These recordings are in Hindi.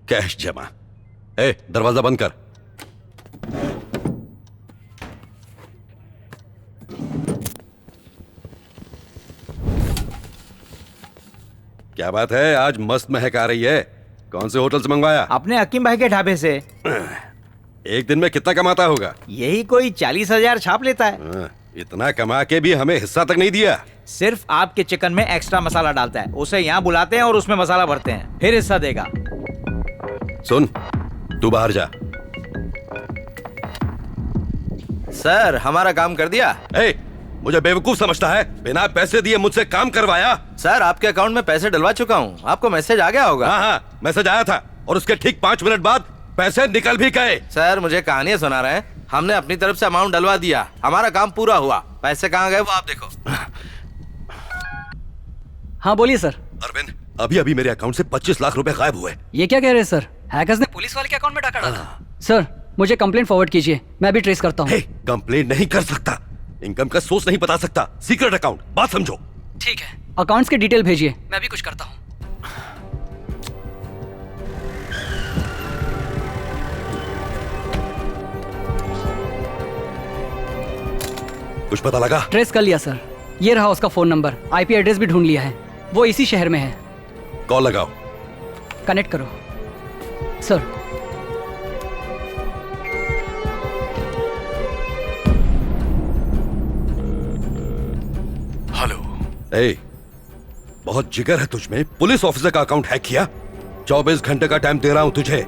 कैश जमा। ए, दरवाजा बंद कर। क्या बात है, आज मस्त महक आ रही है। कौन से होटल से मंगवाया? अपने हकीम भाई के ढाबे से। एक दिन में कितना कमाता होगा? यही कोई 40,000 छाप लेता है। इतना कमा के भी हमें हिस्सा तक नहीं दिया। सिर्फ आपके चिकन में एक्स्ट्रा मसाला डालता है, उसे यहाँ बुलाते हैं और उसमें मसाला भरते हैं, फिर हिस्सा देगा। सुन, तू बाहर जा। सर, हमारा काम कर दिया। मुझे बेवकूफ समझता है? बिना पैसे दिए मुझसे काम करवाया। सर, आपके अकाउंट में पैसे डलवा चुका हूँ, आपको मैसेज आ गया होगा। हाँ, मैसेज आया था और उसके ठीक 5 मिनट बाद पैसे निकल भी गए। सर, मुझे कहानियां सुना रहे हैं। हमने अपनी तरफ से अमाउंट डलवा दिया, हमारा काम पूरा हुआ। पैसे कहाँ गए वो आप देखो। हाँ बोलिए सर। अरविंद, अभी अभी मेरे अकाउंट से 25 लाख रुपए गायब हुए। ये क्या कह रहे हैं सर? हैकर्स ने पुलिस वाले के अकाउंट में डाका डाला। सर, मुझे कंप्लेंट फॉरवर्ड कीजिए, मैं भी ट्रेस करता हूँ। कंप्लेंट नहीं कर सकता, इनकम का सोर्स नहीं बता सकता, सीक्रेट अकाउंट, बात समझो। ठीक है, अकाउंट्स के डिटेल भेजिए, मैं भी कुछ करता हूँ। कुछ पता लगा? ट्रेस कर लिया सर, ये रहा उसका फोन नंबर, आईपी एड्रेस भी ढूंढ लिया है, वो इसी शहर में है। कॉल लगाओ। कनेक्ट करो सर। हेलो। बहुत जिगर है तुझमें, पुलिस ऑफिसर का अकाउंट हैक किया। 24 घंटे का टाइम दे रहा हूं तुझे।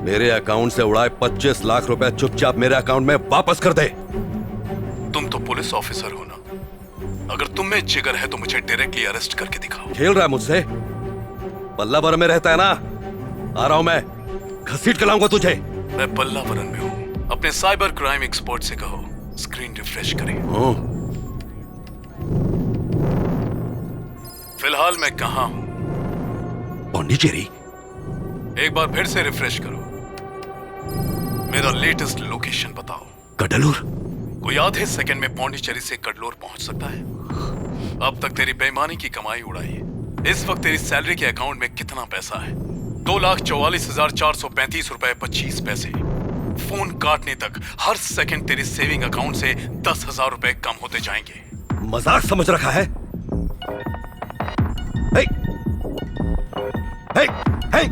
मेरे अकाउंट से उड़ाए 25 लाख रुपए चुपचाप मेरे अकाउंट में वापस कर दे। तुम तो पुलिस ऑफिसर हो ना, अगर तुम में जिगर है तो मुझे डायरेक्टली अरेस्ट करके दिखाओ। खेल रहा है मुझसे? पल्लावरम में रहता है ना, आ रहा हूं मैं, घसीट के लाऊंगा तुझे। मैं पल्लावरम में हूँ, अपने साइबर क्राइम एक्सपर्ट से कहो स्क्रीन रिफ्रेश करें। फिलहाल मैं कहां हूं? पौंडीचेरी। एक बार फिर से रिफ्रेश करो, मेरा लेटेस्ट लोकेशन बताओ। कडलूर। कोई आधे सेकंड में पौंडीचेरी से कडलूर पहुंच सकता है? अब तक तेरी बेईमानी की कमाई उड़ाई। इस वक्त तेरी सैलरी के अकाउंट में कितना पैसा है? 2,44,435 रुपए 25 पैसे। फोन काटने तक हर सेकंड तेरी सेविंग अकाउंट से 10,000 रुपए कम होते जाएंगे। मजाक समझ रखा है? हे! हे! हे!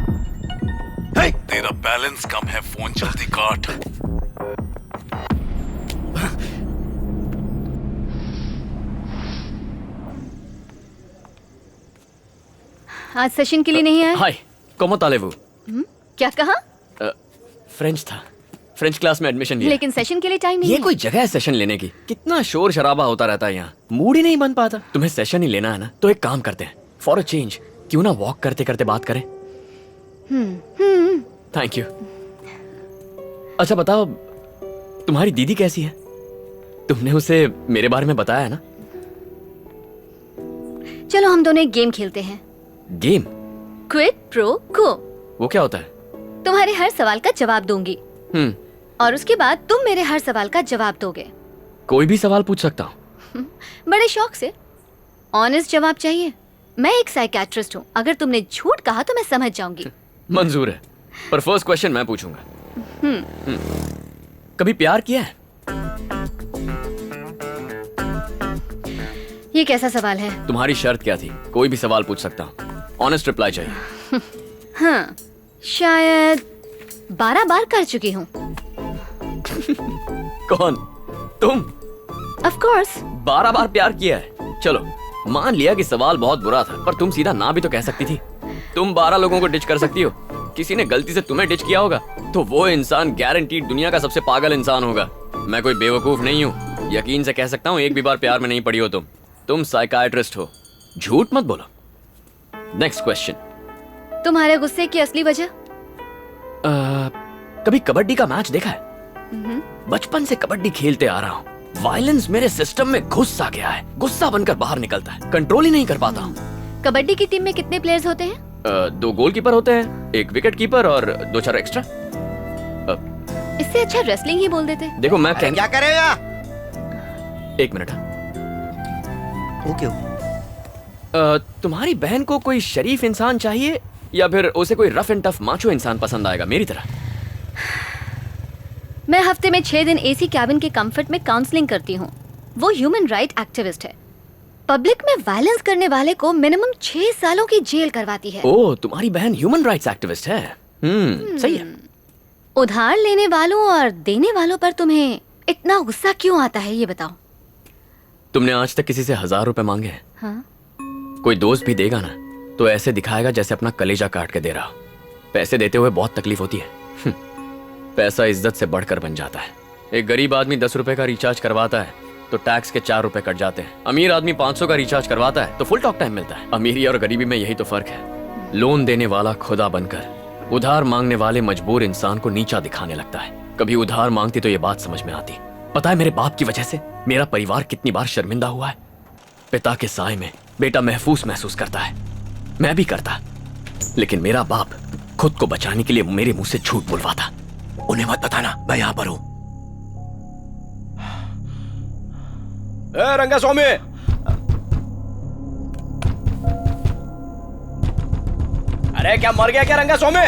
हे! तेरा बैलेंस कम है, फोन जल्दी काट। आज सेशन के लिए नहीं आए? हाय, ¿cómo tal vous? क्या कहा? फ्रेंच था, फ्रेंच क्लास में एडमिशन लिया। लेकिन सेशन के लिए टाइम नहीं ये है। कोई जगह है सेशन लेने की? कितना शोर शराबा होता रहता है यहाँ, मूड ही नहीं बन पाता। तुम्हें सेशन ही लेना है ना, तो एक काम करते हैं, फॉर अ चेंज क्यों ना वॉक करते करते बात करें। Thank you. अच्छा बताओ, तुम्हारी दीदी कैसी है? तुमने उसे मेरे बारे में बताया है ना? चलो हम दोनों एक गेम खेलते हैं। गेम? क्विड प्रो को। वो क्या होता है? तुम्हारे हर सवाल का जवाब दूंगी और उसके बाद तुम मेरे हर सवाल का जवाब दोगे। कोई भी सवाल पूछ सकता हूँ? बड़े शौक से। ऑनेस्ट जवाब चाहिए। मैं एक साइकियाट्रिस्ट हूँ, अगर तुमने झूठ कहा तो मैं समझ जाऊंगी। मंजूर है, पर फर्स्ट क्वेश्चन मैं पूछूंगा। कभी प्यार किया है? ये कैसा सवाल है? तुम्हारी शर्त क्या थी? कोई भी सवाल पूछ सकता हूँ, ऑनेस्ट रिप्लाई चाहिए। हाँ, शायद 12 बार कर चुकी हूँ। कौन? तुम? Of course. 12 बार प्यार किया है? चलो मान लिया कि सवाल बहुत बुरा था, पर तुम सीधा ना भी तो कह सकती थी। तुम 12 लोगों को डिच कर सकती हो, किसी ने गलती से तुम्हें डिच किया होगा तो वो इंसान गारंटीड दुनिया का सबसे पागल इंसान होगा। मैं कोई बेवकूफ नहीं हूँ, यकीन से कह सकता हूँ एक भी बार प्यार में नहीं पड़ी हो तुम साइकाइट्रिस्ट हो, झूठ मत बोलो। Next question. तुम्हारे गुस्से की असली वजह? कभी कबड्डी का मैच देखा है? बचपन से कबड्डी खेलते आ रहा हूँ, वायलेंस मेरे सिस्टम में घुस आ गया है, गुस्सा बनकर बाहर निकलता है, कंट्रोल ही नहीं कर पाता हूँ। कबड्डी की टीम में कितने प्लेयर्स होते हैं? 2 गोलकीपर होते हैं, 1 विकेट कीपर और 2-4 एक्स्ट्रा। इससे अच्छा रेसलिंग ही बोल देते। देखो मैं क्या करेगा? 1 मिनट। ओके। तुम्हारी बहन को कोई शरीफ इंसान चाहिए या फिर उसे कोई रफ एंड टफ माचो इंसान पसंद आएगा मेरी तरह? मैं हफ्ते में 6 दिन एसी कैबिन के कंफर्ट में काउंसलिंग करती हूँ। वो ह्यूमन राइट एक्टिविस्ट है। पब्लिक में वायलेंस करने वाले को मिनिमम 6 सालों की जेल करवाती है। ओह, तुम्हारी बहन ह्यूमन राइट्स एक्टिविस्ट है। सही है। उधार लेने वालों और देने वालों पर तुम्हें इतना गुस्सा क्यों आता है, ये बताओ। तुमने आज तक किसी से 1000 रुपए मांगे हैं? हाँ? कोई दोस्त भी देगा ना तो ऐसे दिखाएगा जैसे अपना कलेजा काट के दे रहा हो। पैसे देते हुए बहुत तकलीफ होती है। पैसा इज्जत से बढ़कर बन जाता है। एक गरीब आदमी 10 रुपए का रिचार्ज करवाता है तो टैक्स के 4 रुपए कट जाते हैं। अमीर आदमी 500 का रिचार्ज करवाता है तो फुल टॉक टाइम मिलता है। अमीरी और गरीबी में यही तो फर्क है। लोन देने वाला खुदा बनकर उधार मांगने वाले मजबूर इंसान को नीचा दिखाने लगता है। कभी उधार मांगती तो ये बात समझ में आती। पता है मेरे बाप की वजह से मेरा परिवार कितनी बार शर्मिंदा हुआ है। पिता के साए में बेटा महफूज महसूस करता है। मैं भी करता, लेकिन मेरा बाप खुद को बचाने के लिए मेरे मुंह से झूठ बुलवाता। उन्हें मत बताना मैं यहां पर हूं। रंगा स्वामी, अरे क्या मर गया क्या रंगा स्वामी?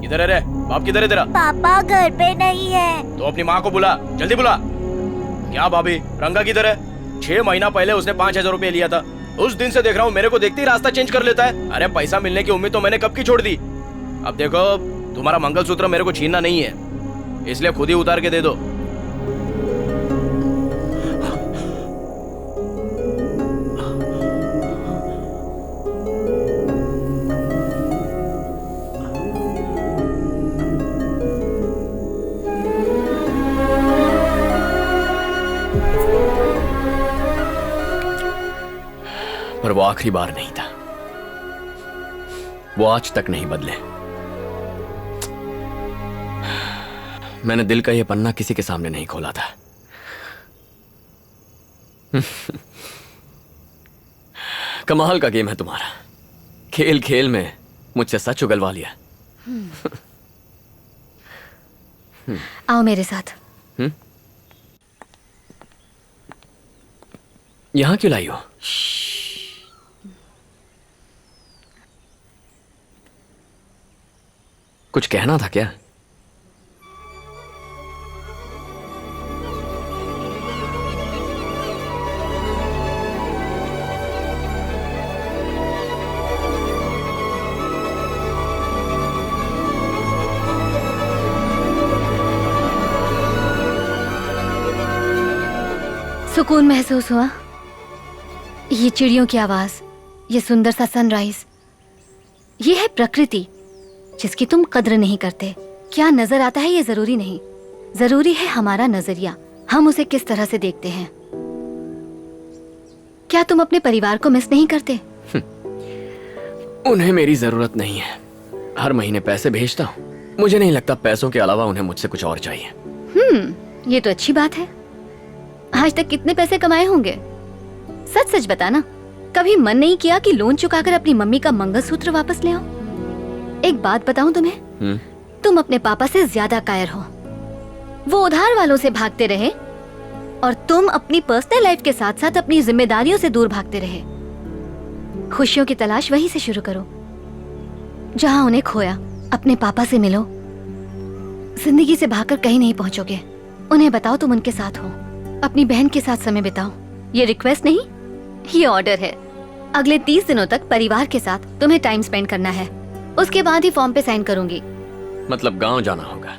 किधर है रे? बाप किधर है तेरा? पापा घर पे नहीं है। तो अपनी माँ को बुला, जल्दी बुला। क्या भाभी, रंगा किधर है? 6 महीना पहले उसने 5000 रुपए लिया था। उस दिन से देख रहा हूँ मेरे को देखते ही रास्ता चेंज कर लेता है। अरे पैसा मिलने की उम्मीद तो मैंने कब की छोड़ दी। अब देखो, तुम्हारा मंगलसूत्र मेरे को छीनना नहीं है, इसलिए खुद ही उतार के दे दो। पर वो आखिरी बार नहीं था। वो आज तक नहीं बदले। मैंने दिल का ये पन्ना किसी के सामने नहीं खोला था। कमाल का गेम है तुम्हारा। खेल खेल में मुझसे सच उगलवा लिया। आओ मेरे साथ। यहां क्यों लाई हो? कुछ कहना था क्या? सुकून महसूस हुआ? ये चिड़ियों की आवाज, ये सुंदर सा सनराइज, ये है प्रकृति जिसकी तुम कद्र नहीं करते। क्या नजर आता है ये जरूरी नहीं, जरूरी है हमारा नजरिया, हम उसे किस तरह से देखते हैं। क्या तुम अपने परिवार को मिस नहीं करते? उन्हें मेरी जरूरत नहीं है। हर महीने पैसे भेजता हूँ। मुझे नहीं लगता पैसों के अलावा उन्हें मुझसे कुछ और चाहिए। ये तो अच्छी बात है। आज तक कितने पैसे कमाए होंगे? सच सच बताना, कभी मन नहीं किया कि लोन चुकाकर अपनी मम्मी का मंगलसूत्र वापस ले आओ? एक बात बताऊं तुम्हें, तुम अपने पापा से ज्यादा कायर हो। वो उधार वालों से भागते रहे और तुम अपनी पर्सनल लाइफ के साथ साथ अपनी जिम्मेदारियों से दूर भागते रहे। खुशियों की तलाश वहीं से शुरू करो जहां उन्हें खोया। अपने पापा से मिलो। जिंदगी से भागकर कहीं नहीं पहुंचोगे। उन्हें बताओ तुम उनके साथ हो। अपनी बहन के साथ समय बिताओ। ये रिक्वेस्ट नहीं, ये ऑर्डर है। अगले 30 दिनों तक परिवार के साथ तुम्हें टाइम स्पेंड करना है। उसके बाद ही फॉर्म पे साइन करूंगी। मतलब गांव जाना होगा।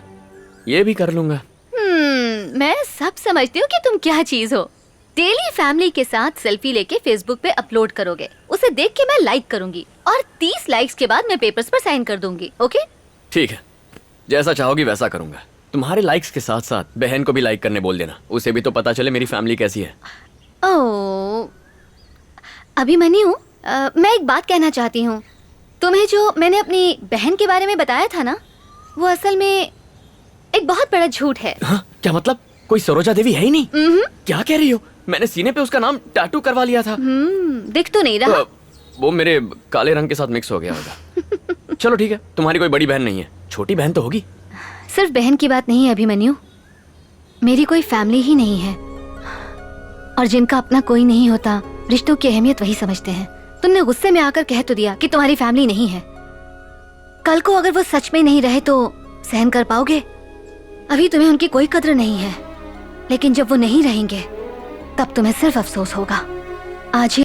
ये भी कर लूंगा। मैं सब समझती हूँ कि तुम क्या चीज हो। डेली फैमिली के साथ सेल्फी लेके फेसबुक पे अपलोड करोगे, उसे देख के मैं लाइक करूंगी और 30 लाइक्स के बाद मैं पेपर्स पर साइन कर दूंगी। ओके? ठीक है, जैसा चाहोगी वैसा करूंगा। तुम्हारे लाइक्स के साथ साथ बहन को भी लाइक करने बोल देना। उसे भी तो पता चले मेरी फैमिली कैसी है। ओह, अभिमन्यु, मैं एक बात कहना चाहती हूँ। तुम्हें जो मैंने अपनी बहन के बारे में बताया था ना, वो असल में एक बहुत बड़ा झूठ है। हाँ? क्या मतलब? कोई सरोजा देवी है ही नहीं? क्या कह रही हो? मैंने सीने पे उसका नाम टैटू करवा लिया था। दिख तो नहीं रहा। वो मेरे काले रंग के साथ मिक्स हो गया होगा। चलो ठीक है, तुम्हारी कोई बड़ी बहन नहीं है, छोटी बहन तो होगी। सिर्फ बहन की बात नहीं है अभिमन्यु, मेरी कोई फैमिली ही नहीं है। और जिनका अपना कोई नहीं होता, रिश्तों की अहमियत वही समझते हैं। तुमने गुस्से में आकर कह तो दिया कि तुम्हारी फैमिली नहीं है, कल को अगर वो सच में नहीं रहे तो सहन कर पाओगे? अभी तुम्हें उनकी कोई कद्र नहीं है, लेकिन जब वो नहीं रहेंगे तब तुम्हें सिर्फ अफसोस होगा। आज ही